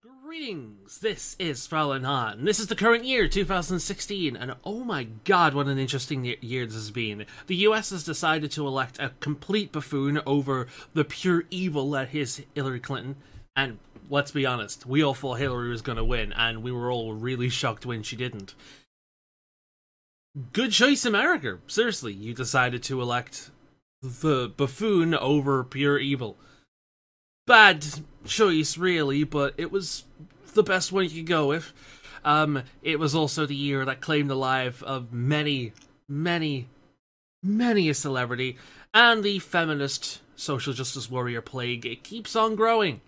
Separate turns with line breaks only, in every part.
Greetings, this is Faolan. This is the current year, 2016, and oh my god, what an interesting year this has been. The US has decided to elect a complete buffoon over the pure evil that is Hillary Clinton, and let's be honest, we all thought Hillary was going to win, and we were all really shocked when she didn't. Good choice, America. Seriously, you decided to elect the buffoon over pure evil. Bad choice, really, but it was the best one you could go with. It was also the year that claimed the life of many a celebrity, and the feminist social justice warrior plague, it keeps on growing.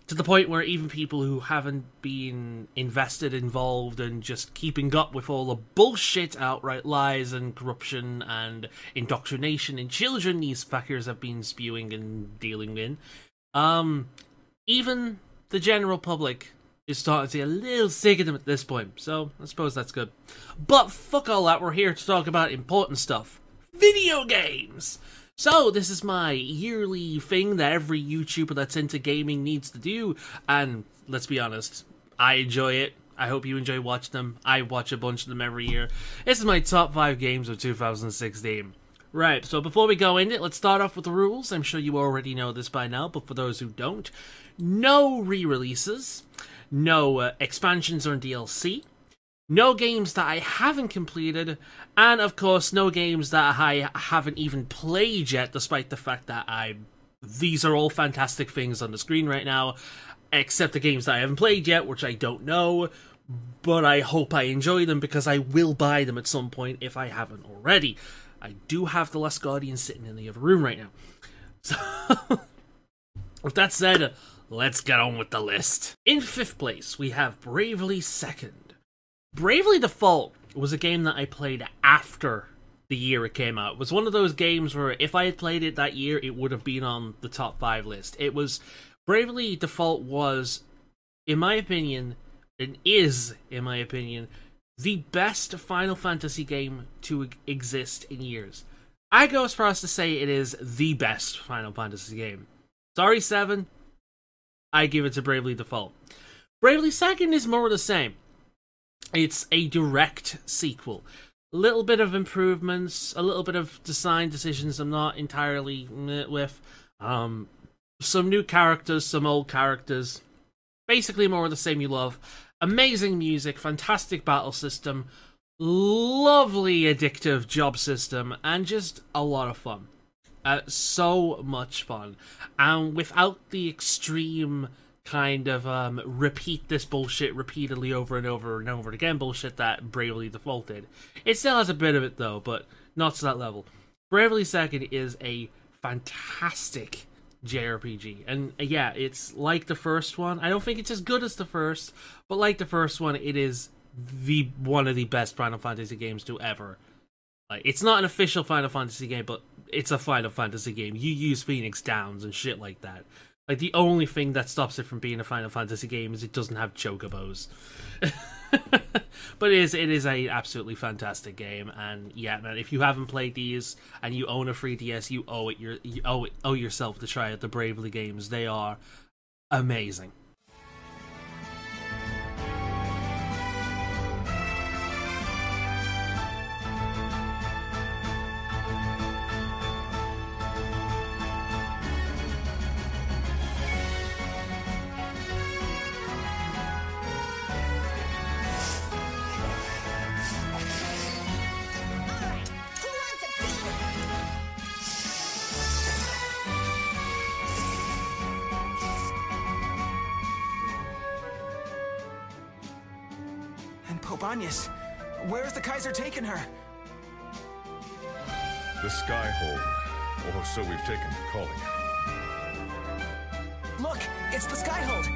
To the point where even people who haven't been involved, and just keeping up with all the bullshit, outright lies and corruption and indoctrination in children these fuckers have been spewing and dealing in, even the general public is starting to get a little sick of them at this point, so I suppose that's good. But fuck all that, we're here to talk about important stuff. Video games! So, this is my yearly thing that every YouTuber that's into gaming needs to do, and let's be honest, I enjoy it. I hope you enjoy watching them. I watch a bunch of them every year. This is my top 5 games of 2016. Right, so before we go into it, let's start off with the rules. I'm sure you already know this by now, but for those who don't, no re-releases, no expansions or DLC, no games that I haven't completed, and of course no games that I haven't even played yet, despite the fact that these are all fantastic things on the screen right now, except the games that I haven't played yet, which I don't know, but I hope I enjoy them because I will buy them at some point if I haven't already. I do have The Last Guardian sitting in the other room right now. So, with that said, let's get on with the list. In 5th place, we have Bravely Second. Bravely Default was a game that I played after the year it came out. It was one of those games where if I had played it that year, it would have been on the top 5 list. Bravely Default was, in my opinion, and is, in my opinion, the best Final Fantasy game to exist in years. I go as far as to say it is the best Final Fantasy game. Sorry, 7. I give it to Bravely Default. Bravely Second is more of the same. It's a direct sequel. A little bit of improvements, a little bit of design decisions I'm not entirely with. Some new characters, some old characters. Basically more of the same you love. Amazing music, fantastic battle system, lovely addictive job system, and just a lot of fun. So much fun. And without the extreme kind of repeat this bullshit repeatedly over and over and over again bullshit that Bravely Default did. It still has a bit of it though, but not to that level. Bravely Second is a fantastic JRPG, and yeah, it's like the first one. I don't think it's as good as the first, but like the first one, it is one of the best Final Fantasy games to ever. It's not an official Final Fantasy game, but it's a Final Fantasy game. You use Phoenix Downs and shit like that. The only thing that stops it from being a Final Fantasy game is it doesn't have chocobos. But it is a absolutely fantastic game, and yeah, man, if you haven't played these and you own a 3DS, you owe yourself to try out the Bravely games. They are amazing.
Agnes, where is the Kaiser taking her?
The Skyhold, or so we've taken to calling it.
Look, it's the Skyhold.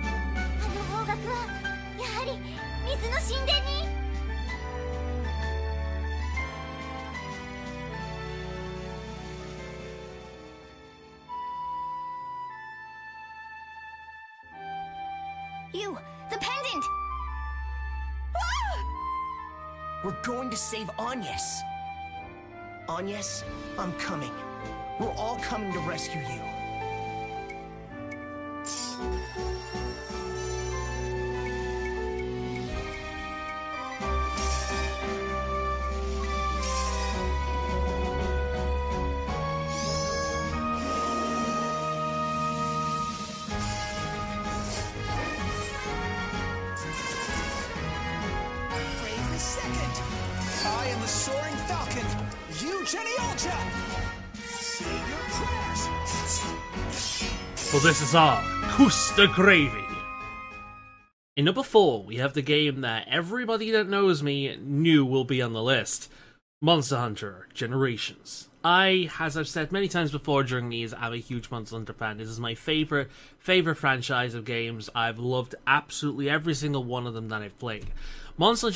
You, the pendant!
We're going to save Agnes. Agnes, I'm coming. We're all coming to rescue you.
For this is our Kus de Gravy. In number 4, we have the game that everybody that knows me knew will be on the list. Monster Hunter Generations. As I've said many times before during these, I'm a huge Monster Hunter fan. This is my favorite franchise of games. I've loved absolutely every single one of them that I've played. Monster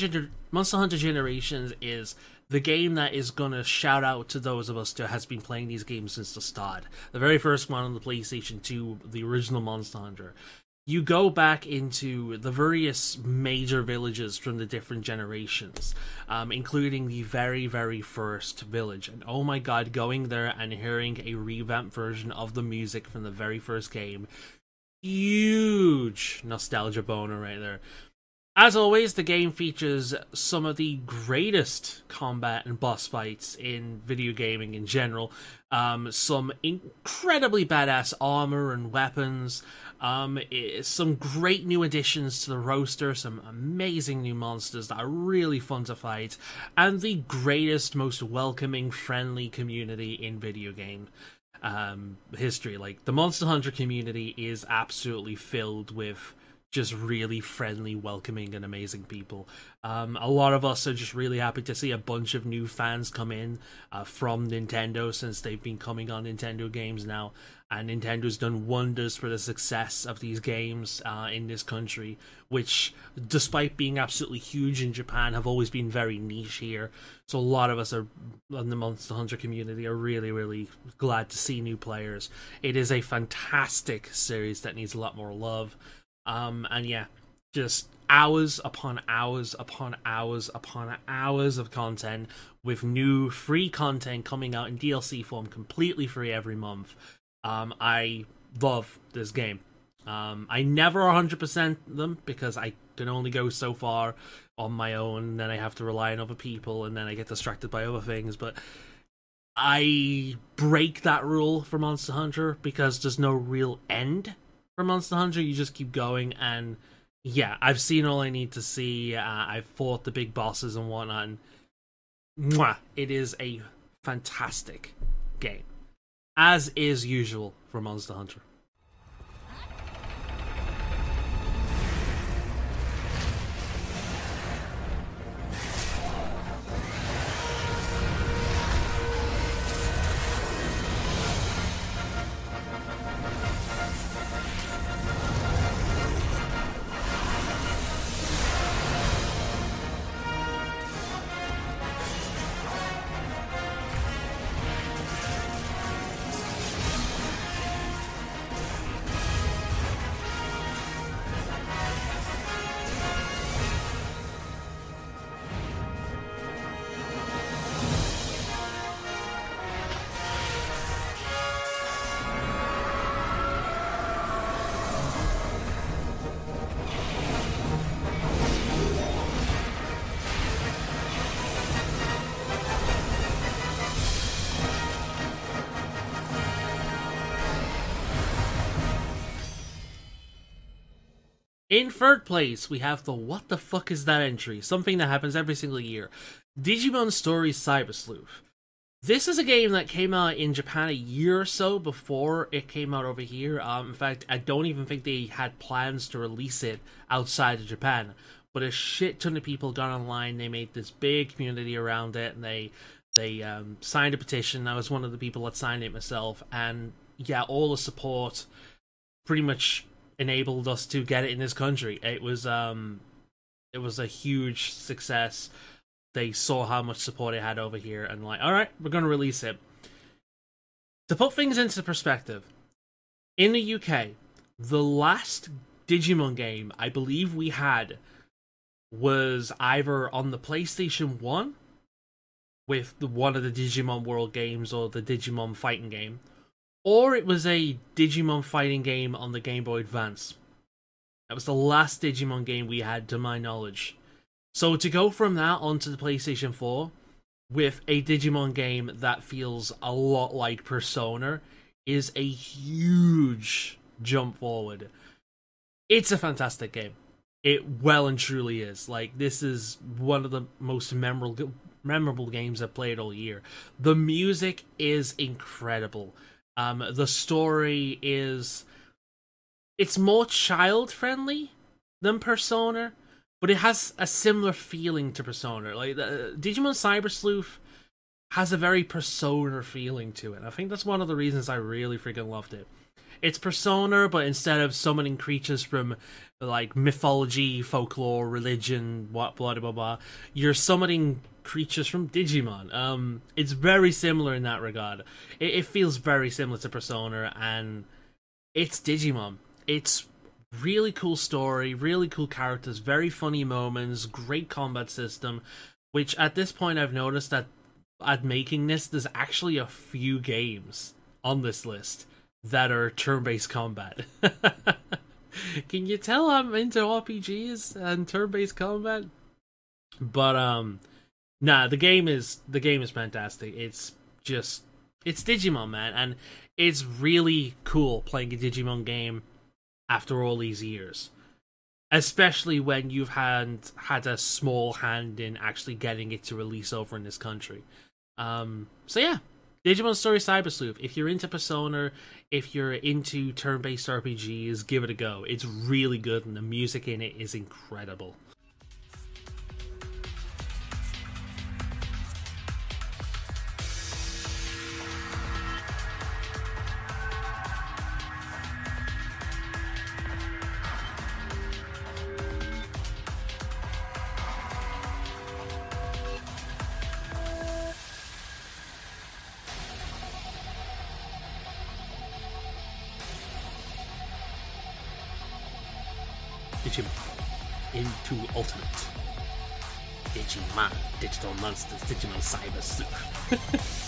Hunter Generations is the game that is gonna shout out to those of us that has been playing these games since the start. The very first one on the PlayStation 2, the original Monster Hunter. You go back into the various major villages from the different generations, including the very, very first village. And oh my god, going there and hearing a revamped version of the music from the very first game, huge nostalgia boner right there. As always, the game features some of the greatest combat and boss fights in video gaming in general. Some incredibly badass armor and weapons. Some great new additions to the roster. Some amazing new monsters that are really fun to fight. And the greatest, most welcoming, friendly community in video game history. Like, the Monster Hunter community is absolutely filled with just really friendly, welcoming, and amazing people. A lot of us are just really happy to see a bunch of new fans come in from Nintendo, since they've been coming on Nintendo games now, and Nintendo's done wonders for the success of these games in this country, which, despite being absolutely huge in Japan, have always been very niche here. So a lot of us are in the Monster Hunter community are really, really glad to see new players. It is a fantastic series that needs a lot more love. And yeah, just hours upon hours upon hours upon hours of content, with new free content coming out in DLC form completely free every month. I love this game. I never 100% them, because I can only go so far on my own, and then I have to rely on other people, and then I get distracted by other things, but I break that rule for Monster Hunter because there's no real end. For Monster Hunter, you just keep going, and yeah, I've seen all I need to see. I've fought the big bosses and whatnot, and mwah, it is a fantastic game, as is usual for Monster Hunter. In third place, we have the what the fuck is that entry, something that happens every single year. Digimon Stories Cyber Sleuth. This is a game that came out in Japan a year or so before it came out over here. In fact, I don't even think they had plans to release it outside of Japan. But a shit ton of people got online, they made this big community around it, and they signed a petition. I was one of the people that signed it myself, and yeah, all the support pretty much enabled us to get it in this country. It was a huge success. They saw how much support it had over here, and like, alright, we're gonna release it. To put things into perspective, in the UK, the last Digimon game I believe we had was either on the PlayStation 1 with one of the Digimon World games or the Digimon fighting game, or it was a Digimon fighting game on the Game Boy Advance. That was the last Digimon game we had, to my knowledge. So to go from that onto the PlayStation 4 with a Digimon game that feels a lot like Persona is a huge jump forward. It's a fantastic game. It well and truly is. Like, this is one of the most memorable memorable games I've played all year. The music is incredible. The story is... It's more child-friendly than Persona, but it has a similar feeling to Persona. Like, Digimon Cyber Sleuth has a very Persona feeling to it. I think that's one of the reasons I really freaking loved it. It's Persona, but instead of summoning creatures from, like, mythology, folklore, religion, blah, blah, blah, blah, you're summoning creatures from Digimon. It's very similar in that regard. It feels very similar to Persona, and it's Digimon. It's really cool story, really cool characters, very funny moments, great combat system, which at this point I've noticed that at making this, there's actually a few games on this list that are turn-based combat. Can you tell I'm into RPGs and turn-based combat? But nah, the game is fantastic. It's Digimon, man, and it's really cool playing a Digimon game after all these years. Especially when you've had a small hand in actually getting it to release over in this country. So yeah, Digimon Story Cyber Sleuth. If you're into Persona, if you're into turn-based RPGs, give it a go. It's really good, and the music in it is incredible. Digimon into Ultimate. Digimon, Digital Monsters, Digimon Cyber Sleuth.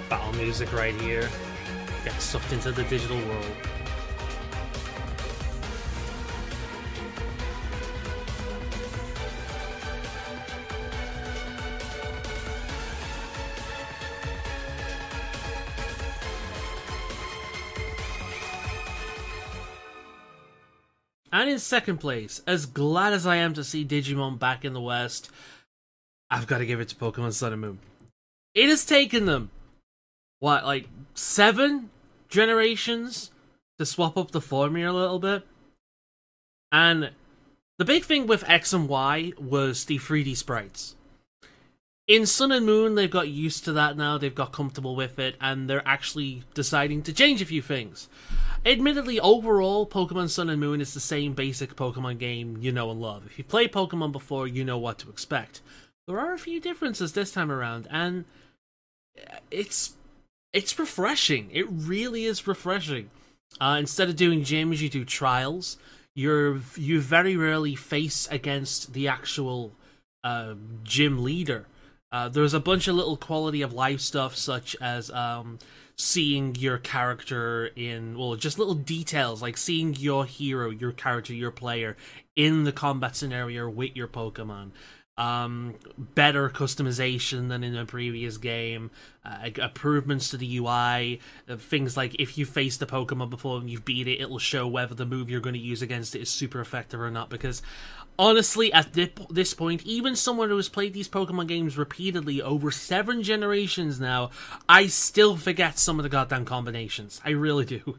Battle music right here. Get sucked into the digital world. And in second place, as glad as I am to see Digimon back in the West, I've got to give it to Pokemon Sun and Moon. It has taken them, what, like 7 generations to swap up the formula a little bit? And the big thing with X and Y was the 3D sprites. In Sun and Moon, they've got used to that now, they've got comfortable with it, and they're actually deciding to change a few things. Admittedly, overall, Pokemon Sun and Moon is the same basic Pokemon game you know and love. If you've played Pokemon before, you know what to expect. There are a few differences this time around, and it's refreshing. It really is refreshing. Instead of doing gyms, you do trials. You very rarely face against the actual gym leader. There's a bunch of little quality of life stuff, such as seeing your character in, well, just little details, like seeing your hero, your character, your player in the combat scenario with your Pokemon. Better customization than in a previous game, improvements to the UI, things like if you faced a Pokemon before and you've beat it, it'll show whether the move you're going to use against it is super effective or not, because honestly, at this point, even someone who has played these Pokemon games repeatedly over 7 generations now, I still forget some of the goddamn combinations. I really do.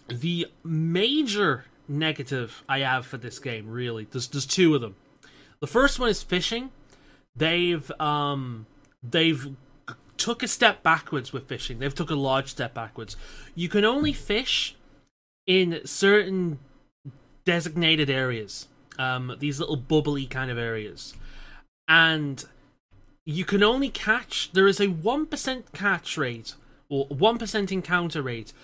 The major negative I have for this game, really, there's 2 of them. The first one is fishing. They've took a step backwards with fishing. They've took a large step backwards. You can only fish in certain designated areas. These little bubbly kind of areas. And you can only catch... There is a 1% catch rate, or 1% encounter rate,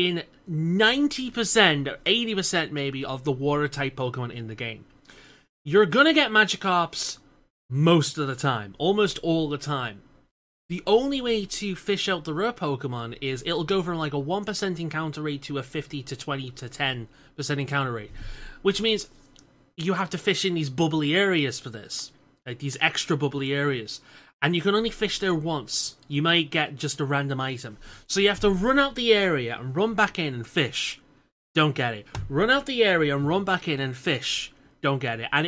in 90% or 80% maybe of the water-type Pokemon in the game. You're gonna get Magikarps most of the time, almost all the time. The only way to fish out the rare Pokemon is it'll go from like a 1% encounter rate to a 50 to 20 to 10% encounter rate. Which means you have to fish in these bubbly areas for this. Like these extra bubbly areas. And you can only fish there once. You might get just a random item. So you have to run out the area and run back in and fish. Don't get it. Run out the area and run back in and fish. Don't get it. And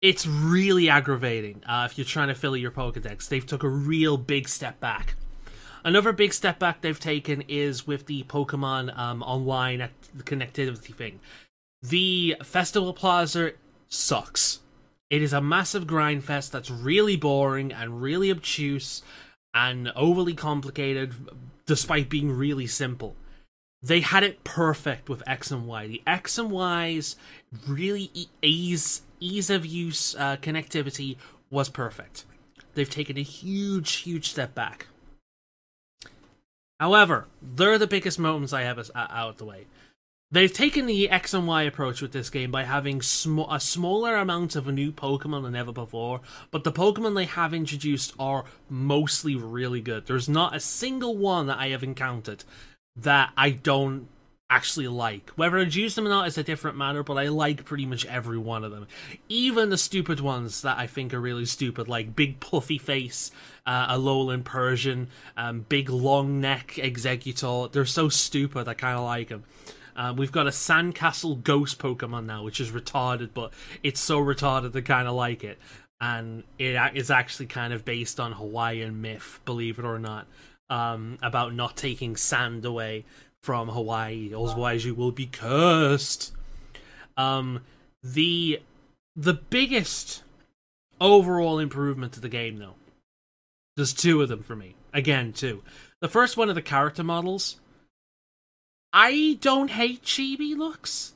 it's really aggravating if you're trying to fill your Pokedex. They've took a real big step back. Another big step back they've taken is with the Pokemon online connectivity thing. The Festival Plaza sucks. It is a massive grind fest that's really boring and really obtuse and overly complicated despite being really simple. They had it perfect with X and Y. The X and Y's really ease of use connectivity was perfect. They've taken a huge step back. However, they're the biggest moments I have out of the way. They've taken the X and Y approach with this game by having a smaller amount of a new Pokemon than ever before, but the Pokemon they have introduced are mostly really good. There's not a single one that I have encountered that I don't actually like. Whether I'd use them or not is a different matter, but I like pretty much every one of them. Even the stupid ones that I think are really stupid, like Big Puffy Face, Alolan Persian, Big Long Neck Exeggutor. They're so stupid, I kind of like them. We've got a Sandcastle Ghost Pokemon now, which is retarded, but it's so retarded I kind of like it. And it is actually kind of based on Hawaiian myth, believe it or not, about not taking sand away from Hawaii, otherwise you will be cursed. The biggest overall improvement to the game, though, there's two of them for me. Again, two. The first one are the character models. I don't hate chibi looks,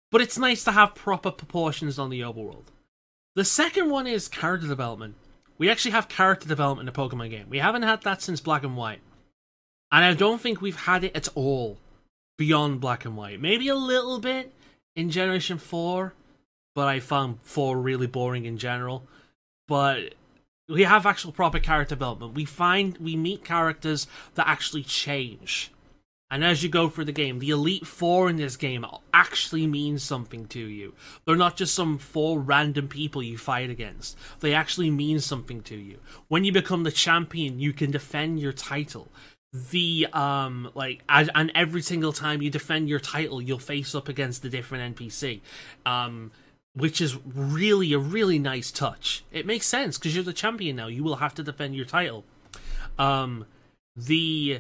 but it's nice to have proper proportions on the overworld. The second one is character development. We actually have character development in a Pokemon game. We haven't had that since Black and White. And I don't think we've had it at all beyond Black and White. Maybe a little bit in Generation 4, but I found 4 really boring in general. But we have actual proper character development. We meet characters that actually change. And as you go through the game, the Elite Four in this game actually means something to you. They're not just some 4 random people you fight against. They actually mean something to you. When you become the champion, you can defend your title. And every single time you defend your title, you'll face up against a different NPC. Which is really a really nice touch. It makes sense, because you're the champion now. You will have to defend your title. The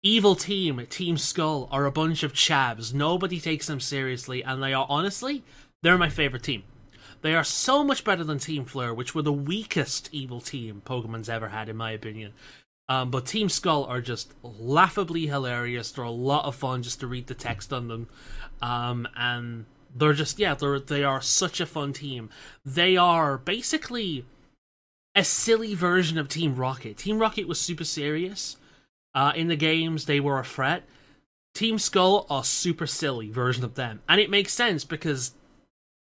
evil team, Team Skull, are a bunch of chavs. Nobody takes them seriously, and they are, honestly, they're my favorite team. They are so much better than Team Fleur, which were the weakest evil team Pokemon's ever had, in my opinion. But Team Skull are just laughably hilarious. They're a lot of fun just to read the text on them. And they're just, they are such a fun team. They are basically a silly version of Team Rocket. Team Rocket was super serious. In the games, they were a threat. Team Skull are super silly version of them. And it makes sense because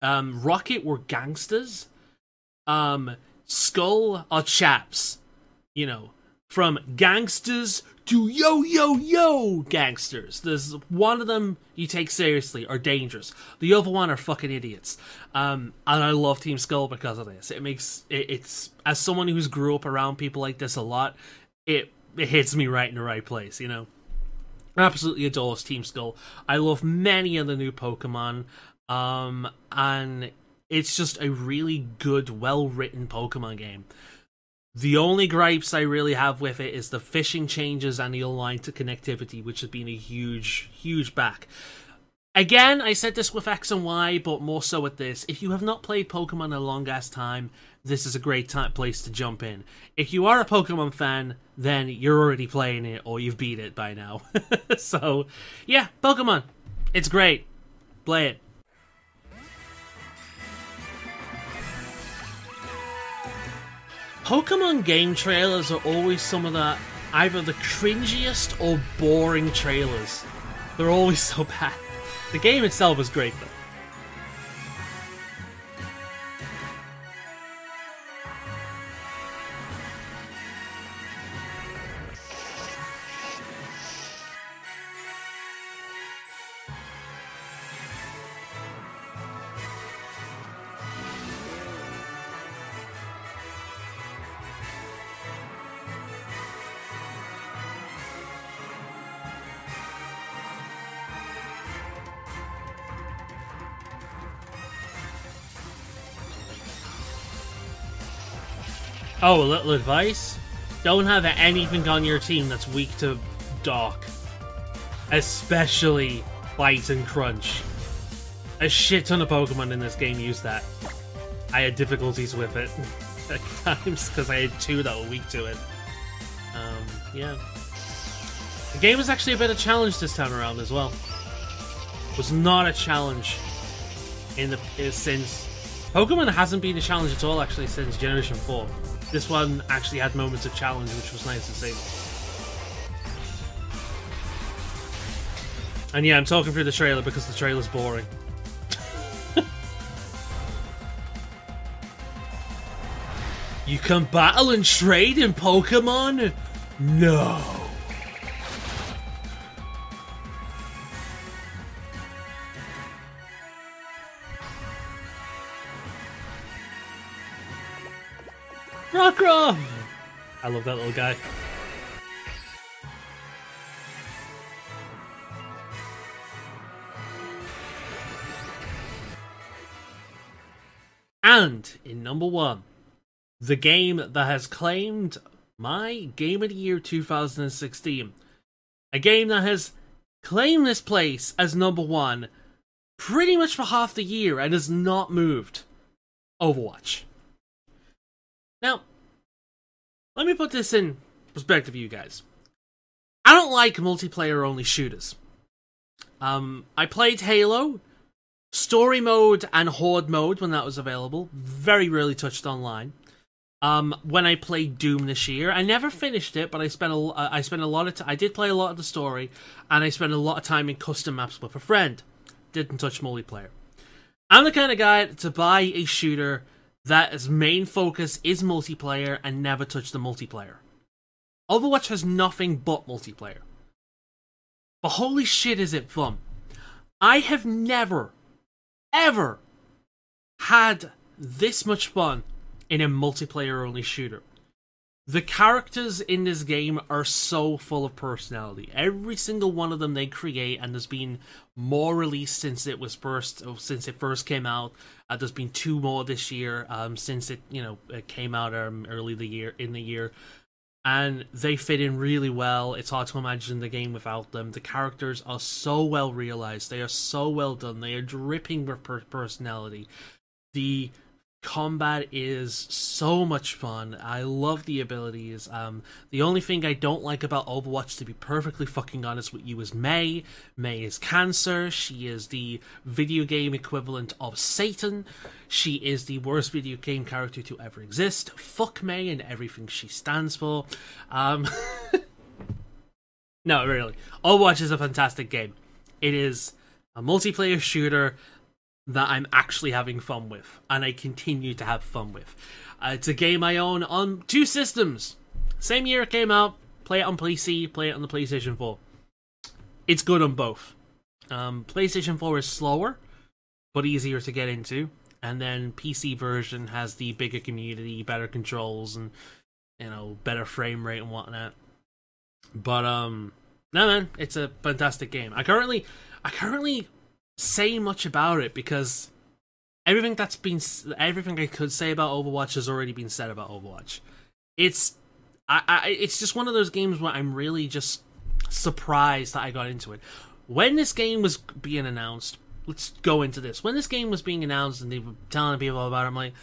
Rocket were gangsters. Skull are chaps. You know, from gangsters to yo gangsters. There's one of them you take seriously are dangerous. The other one are fucking idiots. And I love Team Skull because of this. It's as someone who's grew up around people like this a lot, it hits me right in the right place, you know? I absolutely adore Team Skull. I love many of the new Pokemon, and it's just a really good, well-written Pokemon game. The only gripes I really have with it is the fishing changes and the online to connectivity, which has been a huge back. Again, I said this with X and Y, but more so with this. If you have not played Pokemon a long-ass time, this is a great place to jump in. If you are a Pokemon fan, then you're already playing it, or you've beat it by now. So, yeah, Pokemon. It's great. Play it. Pokemon game trailers are always some of the either the cringiest or boring trailers. They're always so bad. The game itself is great though. Oh, a little advice? Don't have anything on your team that's weak to Dark. Especially Bite and Crunch. A shit ton of Pokemon in this game use that. I had difficulties with it at times because I had two that were weak to it. Yeah. The game was actually a bit of a challenge this time around as well. It was not a challenge since... Pokemon hasn't been a challenge at all actually since Generation 4. This one actually had moments of challenge, which was nice to see. And yeah, I'm talking through the trailer because the trailer's boring. You can battle and trade in Pokemon? No. Rockruff! I love that little guy. And in number 1, the game that has claimed my Game of the Year 2016. A game that has claimed this place as number 1 pretty much for half the year and has not moved. Overwatch. Now, let me put this in perspective, you guys. I don't like multiplayer-only shooters. I played Halo, Story Mode, and Horde Mode when that was available. Very rarely touched online. When I played Doom this year, I never finished it, but I spent a lot of I did play a lot of the story, and I spent a lot of time in custom maps with a friend. Didn't touch multiplayer. I'm the kind of guy to buy a shooter that its main focus is multiplayer and never touch the multiplayer. Overwatch has nothing but multiplayer. But holy shit is it fun. I have never, ever had this much fun in a multiplayer-only shooter. The characters in this game are so full of personality. Every single one of them they create, and there's been more released since it first came out. There's been 2 more this year since it came out early in the year, and they fit in really well. It's hard to imagine the game without them. The characters are so well realized. They are so well done. They are dripping with personality. The combat is so much fun. I love the abilities. The only thing I don't like about Overwatch, to be perfectly fucking honest with you, is Mei. Mei is cancer. She is the video game equivalent of Satan. She is the worst video game character to ever exist. Fuck Mei and everything she stands for. No, really. Overwatch is a fantastic game. It is a multiplayer shooter that I'm actually having fun with, and I continue to have fun with. It's a game I own on 2 systems. Same year it came out, play it on PC, play it on the PlayStation 4. It's good on both. PlayStation 4 is slower, but easier to get into, and then PC version has the bigger community, better controls, and better frame rate and whatnot. But no man, it's a fantastic game. I currently say much about it because everything I could say about Overwatch has already been said about Overwatch. It's just one of those games where I'm really just surprised that I got into it. When this game was being announced, let's go into this. When this game was being announced and they were telling people about it, I'm like,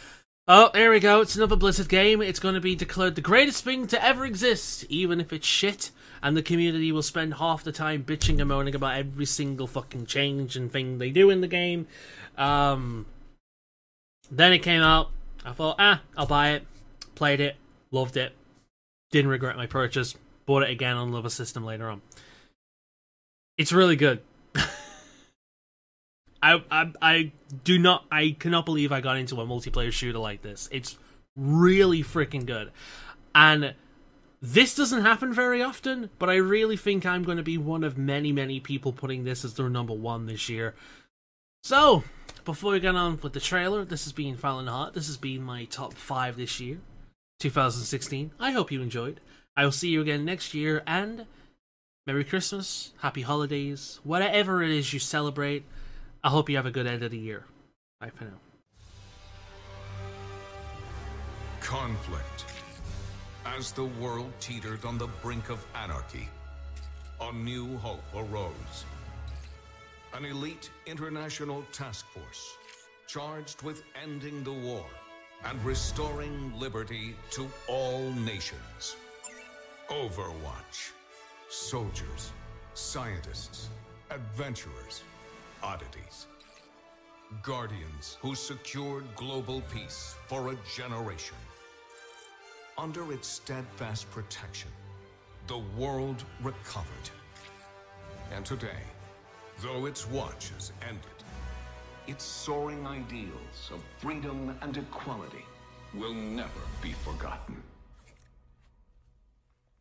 oh, there we go, it's another Blizzard game. It's going to be declared the greatest thing to ever exist, even if it's shit. And the community will spend half the time bitching and moaning about every single fucking change and thing they do in the game. Then it came out. I thought, I'll buy it. Played it. Loved it. Didn't regret my purchase. bought it again on another system later on. It's really good. I cannot believe I got into a multiplayer shooter like this. It's really freaking good. And this doesn't happen very often, but I really think I'm going to be one of many, many people putting this as their number one this year. So, before we get on with the trailer, this has been Faolan Hot. This has been my top 5 this year, 2016. I hope you enjoyed. I will see you again next year, and Merry Christmas, Happy Holidays, whatever it is you celebrate. I hope you have a good end of the year. Bye for now.
Conflict. As the world teetered on the brink of anarchy, a new hope arose. An elite international task force charged with ending the war and restoring liberty to all nations. Overwatch. Soldiers, scientists, adventurers, oddities. Guardians who secured global peace for a generation. Under its steadfast protection, the world recovered. And today, though its watch has ended, its soaring ideals of freedom and equality will never be forgotten.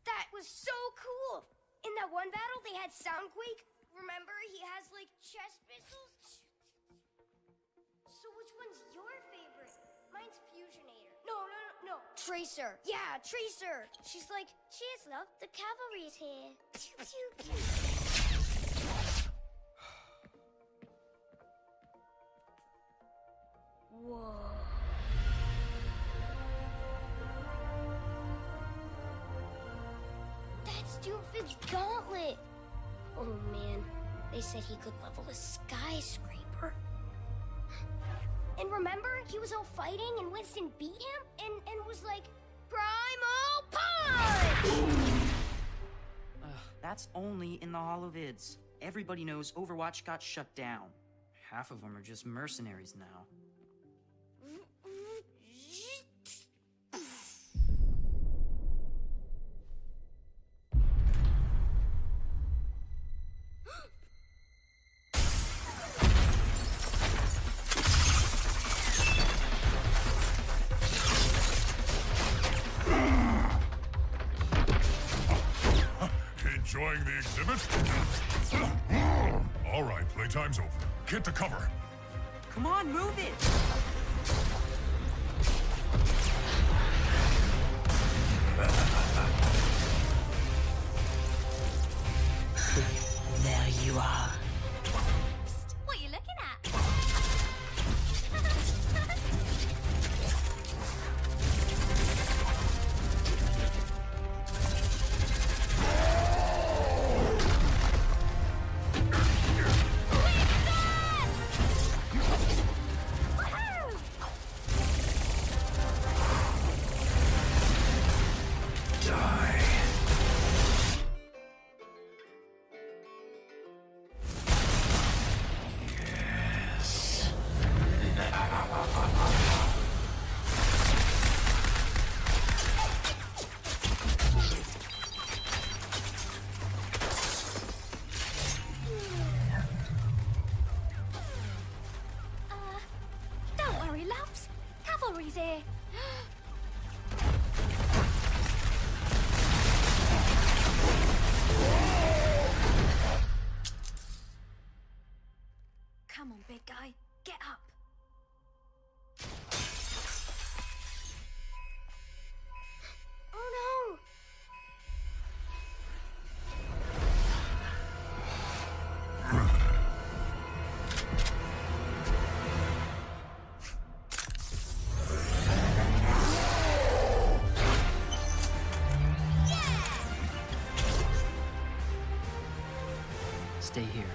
That was so cool! In that one battle, they had Soundquake. Remember, he has, like, chest missiles? So which one's your favorite? Mine's Fusionator. No. Tracer. Yeah, Tracer. She's like, cheers, love. The cavalry's here. Pew, pew, pew. Whoa. That's Doomfist's gauntlet. Oh man, they said he could level a skyscraper. And remember, he was all fighting and Winston beat him and was like, Primal Punch!
That's only in the holovids. Everybody knows Overwatch got shut down. Half of them are just mercenaries now.
Enjoying the exhibit? All right, playtime's over. Get to cover.
Come on, move it!
There you are.
Psst, what are you looking at? Don't worry, loves. Cavalry's here. Come on, big guy. Get up. Oh no!
Stay here.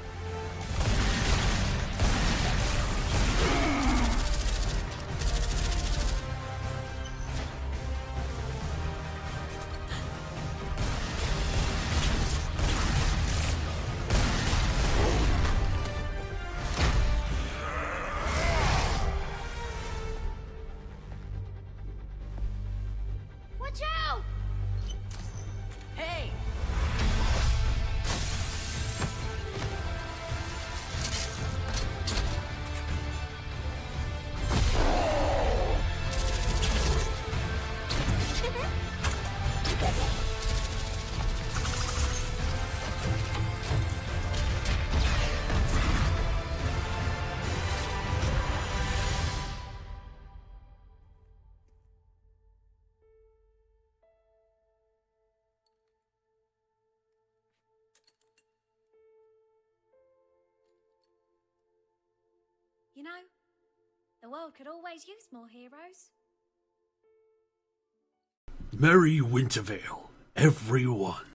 Watch out!
Hey!
You know, the world could always use more heroes.
Merry Wintervale, everyone.